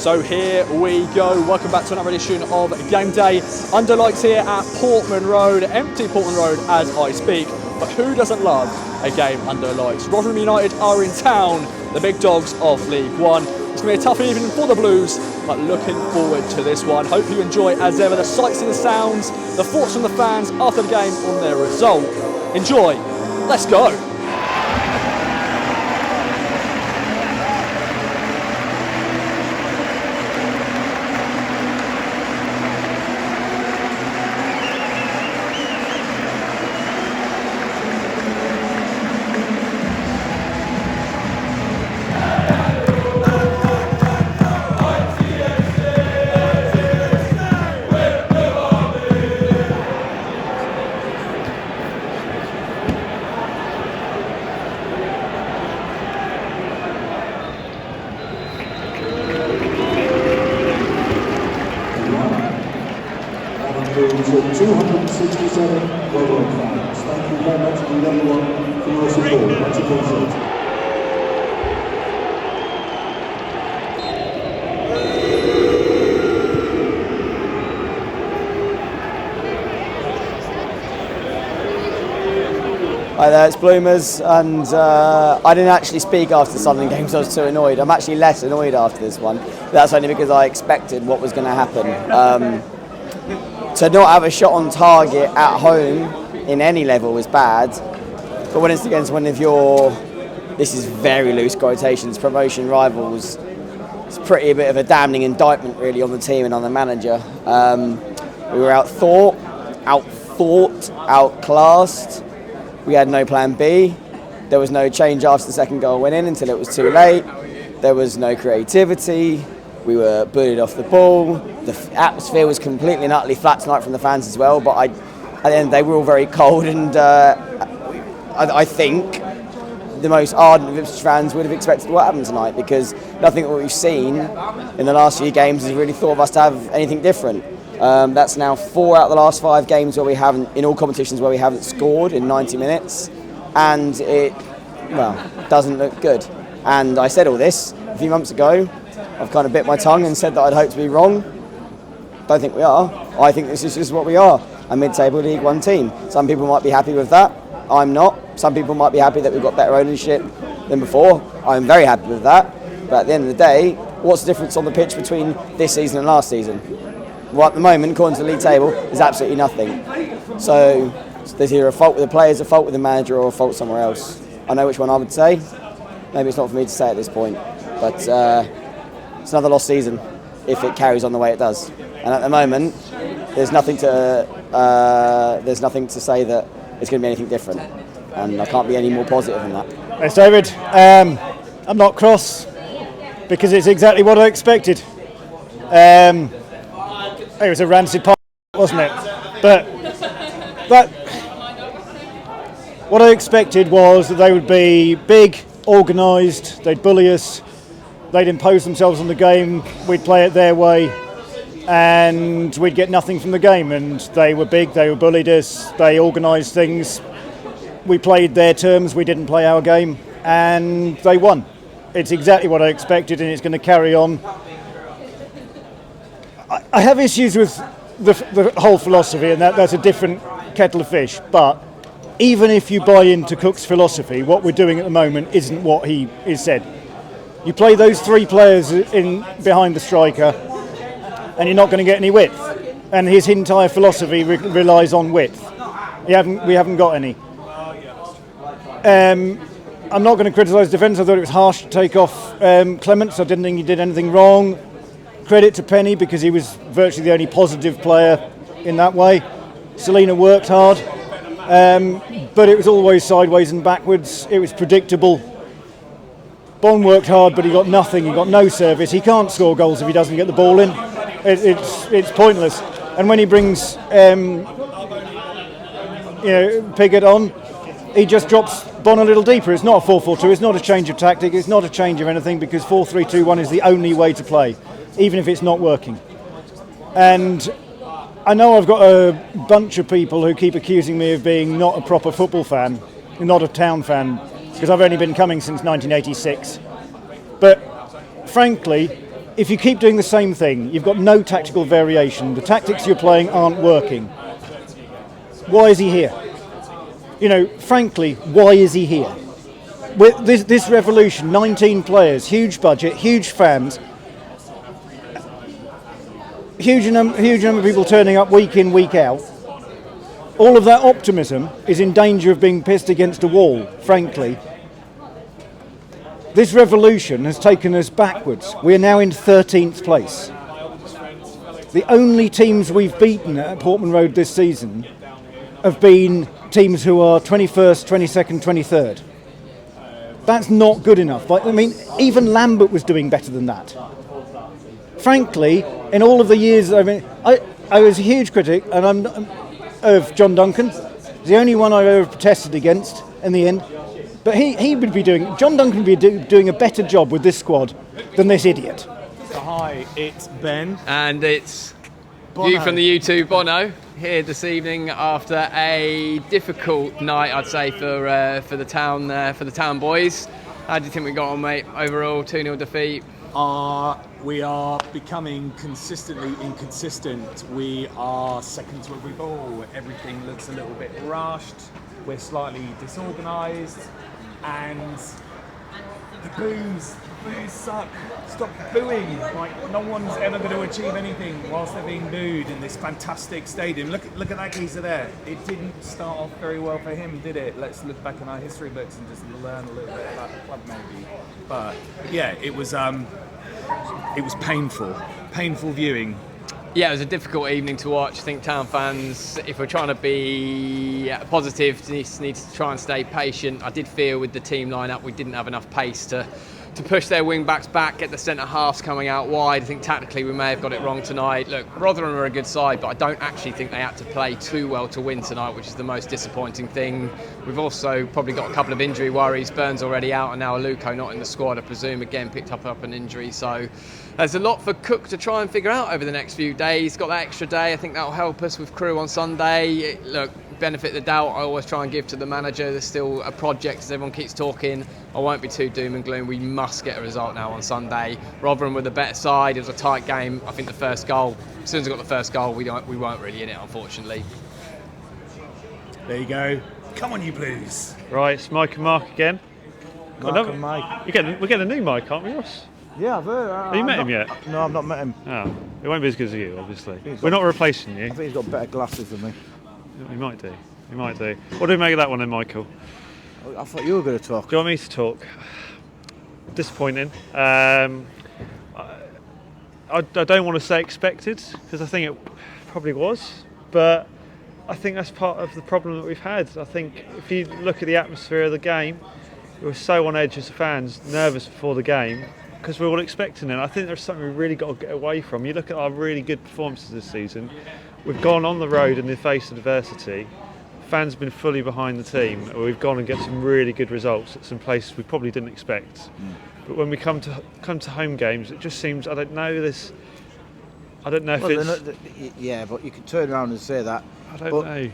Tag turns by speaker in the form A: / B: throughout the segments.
A: So here we go. Welcome back to another edition of Game Day. Under lights here at Portman Road, empty Portman Road as I speak. But who doesn't love a game under lights? Rotherham United are in town, the big dogs of League One. It's going to be a tough evening for the Blues, but looking forward to this one. Hope you enjoy, as ever, the sights and the sounds, the thoughts from the fans after the game on their result. Enjoy. Let's go.
B: To 267 Rotherham fans. Thank you very much to everyone for your support. Much appreciated.
C: Hi there, it's Bloomers, and I didn't actually speak after the Sunderland game because I was too annoyed. I'm actually less annoyed after this one, but that's only because I expected what was going to happen. To not have a shot on target at home in any level is bad, but when it's against one of your, this is very loose quotations, promotion rivals, it's pretty a bit of a damning indictment really on the team and on the manager. We were outthought, outclassed. We had no plan B. There was no change after the second goal went in until it was too late. There was no creativity. We were bullied off the ball. The atmosphere was completely and utterly flat tonight from the fans as well. But at the end, they were all very cold, and I think the most ardent of Ipswich fans would have expected what happened tonight, because nothing that we've seen in the last few games has really thought of us to have anything different. That's now 4 out of the last 5 games where we haven't, in all competitions where we haven't scored in 90 minutes, and it, well, doesn't look good. And I said all this a few months ago. I've kind of bit my tongue and said that I'd hope to be wrong. Don't think we are. I think this is just what we are, a mid-table League One team. Some people might be happy with that. I'm not. Some people might be happy that we've got better ownership than before. I'm very happy with that. But at the end of the day, what's the difference on the pitch between this season and last season? Well, at the moment, according to the league table, there's absolutely nothing. So there's either a fault with the players, a fault with the manager, or a fault somewhere else. I know which one I would say. Maybe it's not for me to say at this point, but it's another lost season if it carries on the way it does. And at the moment, there's nothing to say that it's going to be anything different. And I can't be any more positive than that.
D: Thanks, David. I'm not cross because it's exactly what I expected. It was a rancid part, wasn't it? But what I expected was that they would be big, organised, they'd bully us, they'd impose themselves on the game, we'd play it their way, and we'd get nothing from the game. And they were big, they bullied us, they organised things. We played their terms, we didn't play our game, and they won. It's exactly what I expected, and it's going to carry on. I have issues with the whole philosophy, and that's a different kettle of fish. But even if you buy into Cook's philosophy, what we're doing at the moment isn't what he is said. You play those 3 players in behind the striker, and you're not going to get any width. And his entire philosophy relies on width. We haven't got any. I'm not going to criticise defence. I thought it was harsh to take off Clements. I didn't think he did anything wrong. Credit to Penny, because he was virtually the only positive player in that way. Selina worked hard, but it was always sideways and backwards. It was predictable. Bond worked hard, but he got nothing. He got no service. He can't score goals if he doesn't get the ball in. It's pointless. And when he brings Piggott on, he just drops Bond a little deeper. It's not a 4-4-2. It's not a change of tactic. It's not a change of anything, because 4-3-2-1 is the only way to play, even if it's not working. And I know I've got a bunch of people who keep accusing me of being not a proper football fan, not a town fan, because I've only been coming since 1986. But frankly, if you keep doing the same thing, you've got no tactical variation. The tactics you're playing aren't working. Why is he here? You know, frankly, why is he here? With this revolution, 19 players, huge budget, huge fans, huge number of people turning up week in, week out. All of that optimism is in danger of being pissed against a wall, frankly. This revolution has taken us backwards. We are now in 13th place. The only teams we've beaten at Portman Road this season have been teams who are 21st, 22nd, 23rd. That's not good enough. I mean, even Lambert was doing better than that. Frankly, in all of the years, I was a huge critic of John Duncan. The only one I ever protested against in the end. But John Duncan would be doing a better job with this squad than this idiot.
E: So hi, it's Ben.
F: And it's
E: Bono.
F: you from the U2, Bono, here this evening after a difficult night, I'd say, for the town boys. How do you think we got on, mate? Overall, 2-0 defeat.
E: We are becoming consistently inconsistent. We are second to every ball. Everything looks a little bit rushed. We're slightly disorganised, and the boos suck. Stop booing. Like, no one's ever going to achieve anything whilst they're being booed in this fantastic stadium. Look at that geezer there. It didn't start off very well for him, did it? Let's look back in our history books and just learn a little bit about the club, maybe. But yeah, it was painful viewing.
F: Yeah, it was a difficult evening to watch. I think town fans, if we're trying to be positive, need to try and stay patient. I did feel with the team lineup we didn't have enough pace to push their wing backs back, get the centre halves coming out wide. I think tactically we may have got it wrong tonight. Look, Rotherham are a good side, but I don't actually think they had to play too well to win tonight, which is the most disappointing thing. We've also probably got a couple of injury worries. Burns already out, and now Aluko not in the squad, I presume, again picked up an injury. So there's a lot for Cook to try and figure out over the next few days. Got that extra day, I think that'll help us with Crew on Sunday. Look, benefit the doubt I always try and give to the manager. There's still a project, as everyone keeps talking. I won't be too doom and gloom. We must get a result now on Sunday. Rotherham were the better side. It was a tight game. I think the first goal, as soon as we got the first goal, we weren't really in it, unfortunately.
E: There you go. Come on, you Blues.
G: Right, it's Mike and Mark again.
E: Mark and Mike.
G: We're getting a new Mike, aren't we, Ross?
H: Yeah, I've heard.
G: Have you met him yet?
H: No, I've not met him.
G: Oh, it won't be as good as you, obviously. We're not replacing you.
H: I think he's got better glasses than me.
G: He might do. What do we make of that one then, Michael?
H: I thought you were going to talk.
G: Do you want me to talk? Disappointing. I don't want to say expected, because I think it probably was, but I think that's part of the problem that we've had. I think if you look at the atmosphere of the game, we were so on edge as fans, nervous before the game, because we're all expecting it. I think there's something we've really got to get away from. You look at our really good performances this season. We've gone on the road in the face of adversity. Fans have been fully behind the team. We've gone and get some really good results at some places we probably didn't expect. But when we come to home games, it just seems, I don't know if it's...
H: Yeah, but you can turn around and say that.
G: I don't know.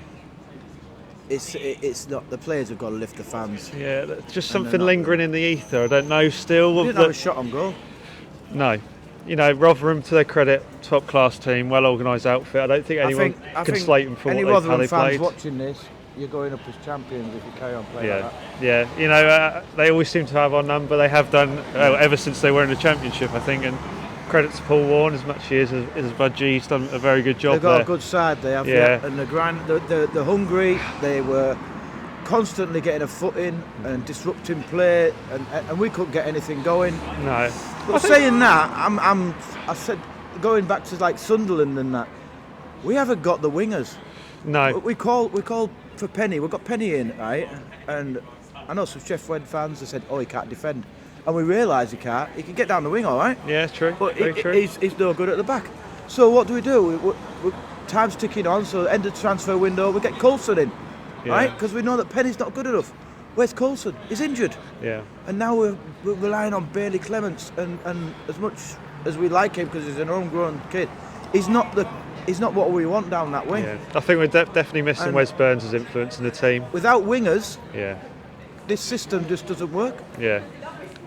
H: It's not, the players have got to lift the fans.
G: Yeah, just something lingering in the ether. I don't know still.
H: We didn't have a shot on goal.
G: No. You know, Rotherham, to their credit, top class team, well organised outfit. I don't think anyone can slate them for
H: any
G: how
H: Rotherham
G: they
H: fans
G: played.
H: watching this, you're going up as champions if you carry on playing like that.
G: Yeah. You know, they always seem to have our number. They have done ever since they were in the Championship, I think. And credit to Paul Warren, as much as he is as Budgie, he's done a very good job.
H: They've got
G: there.
H: a good side. They have,
G: yeah.
H: And they're hungry. They were constantly getting a foot in and disrupting play, and we couldn't get anything going.
G: No.
H: But saying that, I said, going back to like Sunderland and that, we haven't got the wingers.
G: No.
H: We call for Penny. We've got Penny in, right? And I know some Sheffield fans have said, "Oh, he can't defend," and we realise he can't. He can get down the wing, all right.
G: Yeah, it's true.
H: But
G: Very true.
H: He's no good at the back. So what do? Time's ticking on. So end of transfer window, we get Coulson in, right? Because we know that Penny's not good enough. Where's Coulson? He's injured.
G: Yeah.
H: And now we're relying on Bailey Clements, and as much as we like him because he's an homegrown kid, he's not what we want down that wing.
G: Yeah. I think we're definitely missing Wes Burns' influence in the team.
H: Without wingers,
G: yeah,
H: this system just doesn't work.
G: Yeah.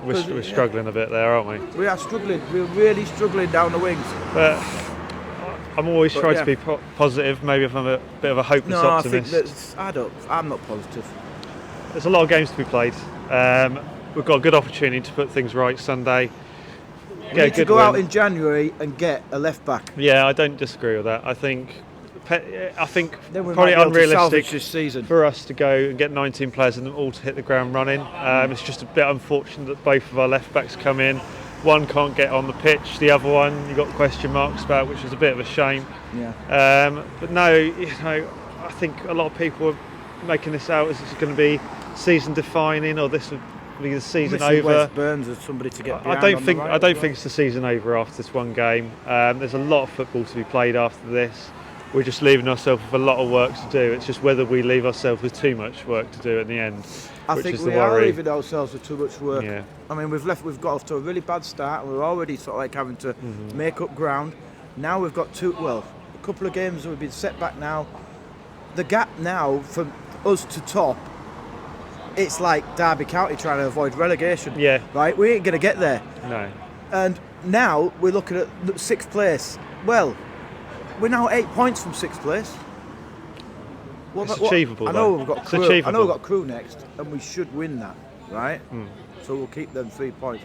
G: We're struggling a bit there, aren't we?
H: We are struggling. We're really struggling down the wings.
G: But I'm always trying to be positive. Maybe if I'm a bit of a hopeless optimist.
H: I think I'm not positive.
G: There's a lot of games to be played. We've got a good opportunity to put things right Sunday.
H: We need to go out in January and get a left back.
G: Yeah, I don't disagree with that. I think probably
H: unrealistic this season
G: for us to go and get 19 players and them all to hit the ground running. It's just a bit unfortunate that both of our left backs come in. One can't get on the pitch, the other one you got question marks about, which is a bit of a shame.
H: Yeah.
G: But no, I think a lot of people are making this out as it's going to be season defining, or this would be the season over.
H: Wes Burns as somebody to get behind.
G: I don't think it's the season over after this one game. There's a lot of football to be played after this. We're just leaving ourselves with a lot of work to do. It's just whether we leave ourselves with too much work to do at the end.
H: I think we are leaving ourselves with too much work.
G: Yeah.
H: I mean, we've got off to a really bad start, and we're already sort of like having to make up ground. Now we've got a couple of games that we've been set back now. The gap now from us to top, it's like Derby County trying to avoid relegation.
G: Yeah.
H: Right? We ain't going to get there.
G: No.
H: And now we're looking at 6th place. Well, we're now 8 points from 6th place.
G: It's achievable.
H: I know we've got Crewe.
G: Achievable.
H: I know we've got Crewe next, and we should win that, right? So we'll keep them 3 points,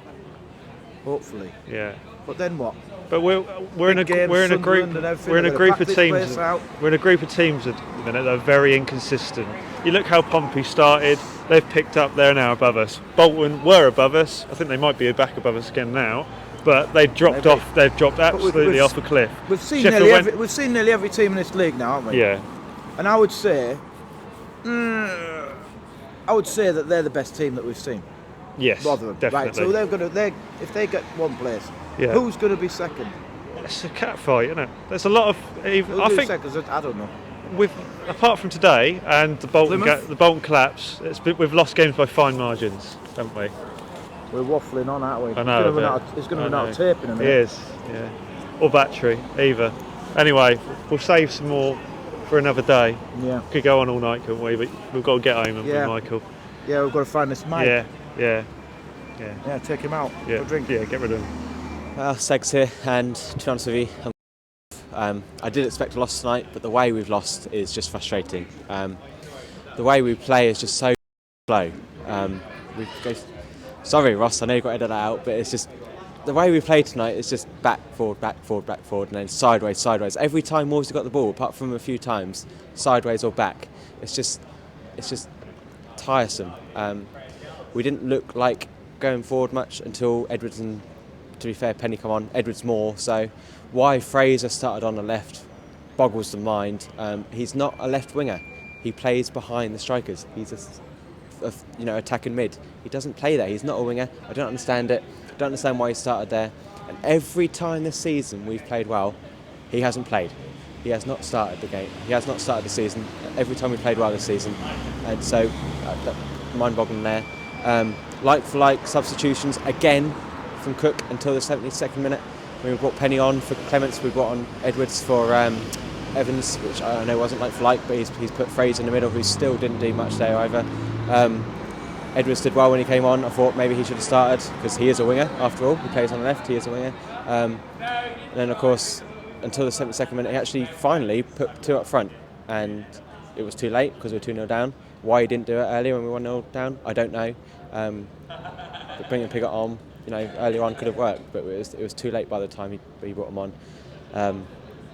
H: hopefully.
G: Yeah.
H: But then what?
G: But we're in a group of teams. We're in a group of teams at the minute that are very inconsistent. You look how Pompey started. They've picked up. They're now above us. Bolton were above us. I think they might be back above us again now. But they've dropped off. They've dropped absolutely off a cliff.
H: We've seen nearly every team in this league now, haven't we?
G: Yeah.
H: And I would say that they're the best team that we've seen.
G: Yes,
H: Rotherham,
G: definitely.
H: right? So if they get one place,
G: Yeah.
H: who's going to be second?
G: It's a cat fight, isn't it? There's a lot of. I think
H: second, I don't know.
G: Apart from today and the Bolton collapse, we've lost games by fine margins, haven't we?
H: We're waffling on, aren't we?
G: I know.
H: It's going to run out of tape in a minute.
G: It is, yeah. Or battery, either. Anyway, we'll save some more for another day.
H: Yeah.
G: Could go on all night, couldn't we? But we've got to get home, haven't we, Michael?
H: Yeah, we've got to find this Mike.
G: Yeah,
H: take him out.
G: Yeah.
H: For a drink.
G: Yeah, get rid of him.
C: Well, Segs here, and to be honest with you, I did expect a loss tonight, but the way we've lost is just frustrating. The way we play is just so slow. Sorry, Ross, I know you've got to edit that out, but it's just the way we play tonight is just back, forward, and then sideways. Every time Wolves have got the ball, apart from a few times, sideways or back. It's just tiresome. We didn't look like going forward much until Edwards and, to be fair, Penny come on. Edwards more. So why Fraser started on the left boggles the mind. He's not a left winger. He plays behind the strikers. He's attacking mid. He doesn't play there. He's not a winger. I don't understand it. I don't understand why he started there. And every time this season we've played well, he hasn't played. He has not started the game. He has not started the season. Every time we played well this season, and so mind-boggling there. Like for like substitutions again from Cook until the 72nd minute. We brought Penny on for Clements. We brought on Edwards for Evans, which I know wasn't like for like, but he's put Fraser in the middle, who still didn't do much there either. Edwards did well when he came on. I thought maybe he should have started because he is a winger after all. He plays on the left. He is a winger. And then of course, until the 72nd minute, he actually finally put 2 up front, and it was too late because we were 2-0 down. Why he didn't do it earlier when we were 1-0 down, I don't know. But bringing Piggott on, earlier on could have worked, but it was too late by the time he brought him on. But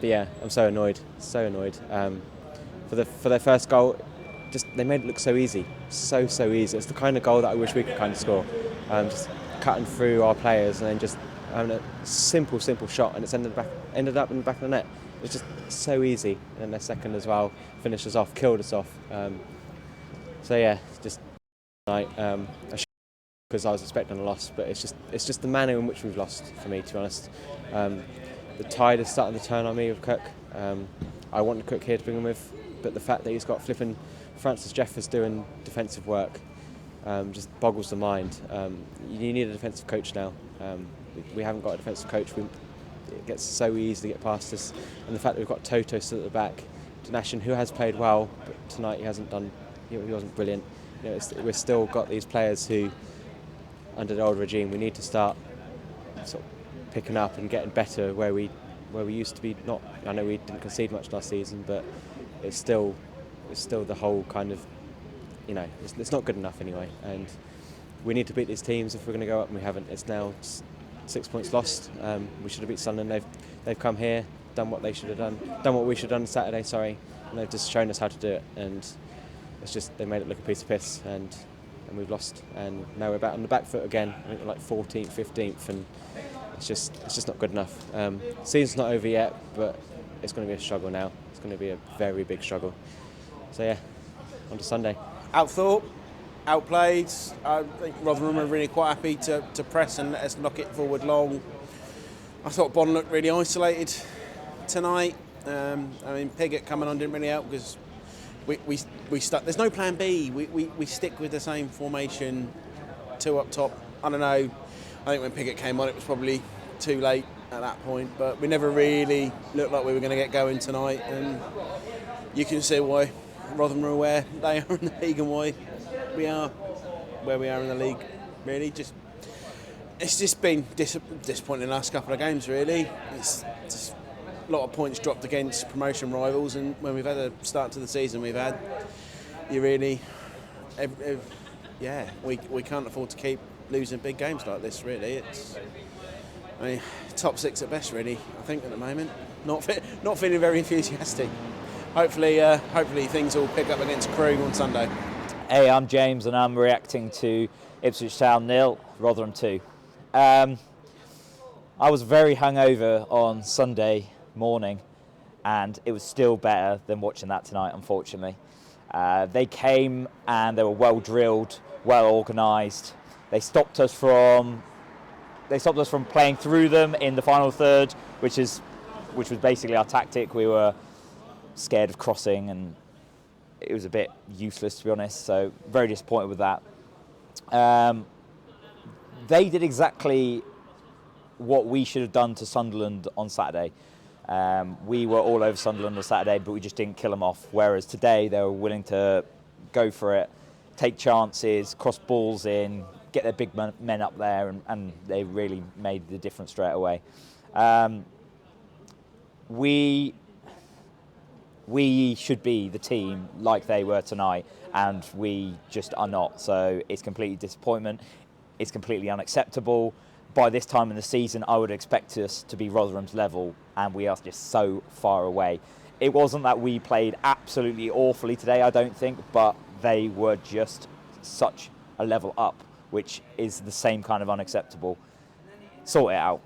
C: yeah, I'm so annoyed. For their first goal, they made it look so easy, so easy. It's the kind of goal that I wish we could kind of score. Just cutting through our players and then just having a simple shot, and it's ended up in the back of the net. It's just so easy. And their second as well finished us off, killed us off. So yeah, just tonight. Because I was expecting a loss, but it's just the manner in which we've lost for me, to be honest. The tide is starting to turn on me with Cook. I wanted Cook here to bring him with, but the fact that he's got flipping Francis Jeffers doing defensive work just boggles the mind. You need a defensive coach now. We haven't got a defensive coach. It gets so easy to get past us, and the fact that we've got Toto still at the back, Donashin, who has played well, but tonight he hasn't done. He wasn't brilliant. We've still got these players who
I: under the old regime. We need to start sort of picking up and getting better where we used to be. Not, I know we didn't concede much last season, but it's still the whole kind of, it's not good enough anyway. And we need to beat these teams if we're going to go up, and we haven't. It's now 6 points lost. We should have beat Sunderland. They've come here, done what they should have done what we should have done on Saturday. Sorry, and they've just shown us how to do it. And it's just they made it look a piece of piss, and we've lost. And now we're back on the back foot again. I think we're like 14th, 15th, and it's just not good enough. Season's not over yet, but it's going to be a struggle now. It's going to be a very big struggle. So yeah, on to Sunday.
J: Outthought, outplayed. I think Rotherham are really quite happy to press and let us knock it forward long. I thought Bond looked really isolated tonight. Piggott coming on didn't really help because we stuck. There's no plan B. We stick with the same formation, 2 up top. I don't know. I think when Piggott came on, it was probably too late at that point. But we never really looked like we were going to get going tonight, and you can see why Rotherham are where they are in the league and why we are where we are in the league. Really, it's just been disappointing the last couple of games. Really, it's just a lot of points dropped against promotion rivals, and when we've had a start to the season we really, we can't afford to keep losing big games like this. Really, top 6 at best. Really, I think at the moment, not feeling very enthusiastic. Hopefully things will pick up against Crewe on Sunday.
K: Hey, I'm James and I'm reacting to Ipswich Town 0, Rotherham 2. I was very hungover on Sunday morning, and it was still better than watching that tonight, unfortunately. They came and they were well drilled, well organised. They stopped us from playing through them in the final third, which was basically our tactic. We were scared of crossing, and it was a bit useless, to be honest. So very disappointed with that. They did exactly what we should have done to Sunderland on Saturday. We were all over Sunderland on Saturday, but we just didn't kill them off. Whereas today they were willing to go for it, take chances, cross balls in, get their big men up there, and they really made the difference straight away. We should be the team like they were tonight, and we just are not. So it's completely disappointment. It's completely unacceptable. By this time in the season, I would expect us to be Rotherham's level, and we are just so far away. It wasn't that we played absolutely awfully today, I don't think, but they were just such a level up, which is the same kind of unacceptable. Sort it out.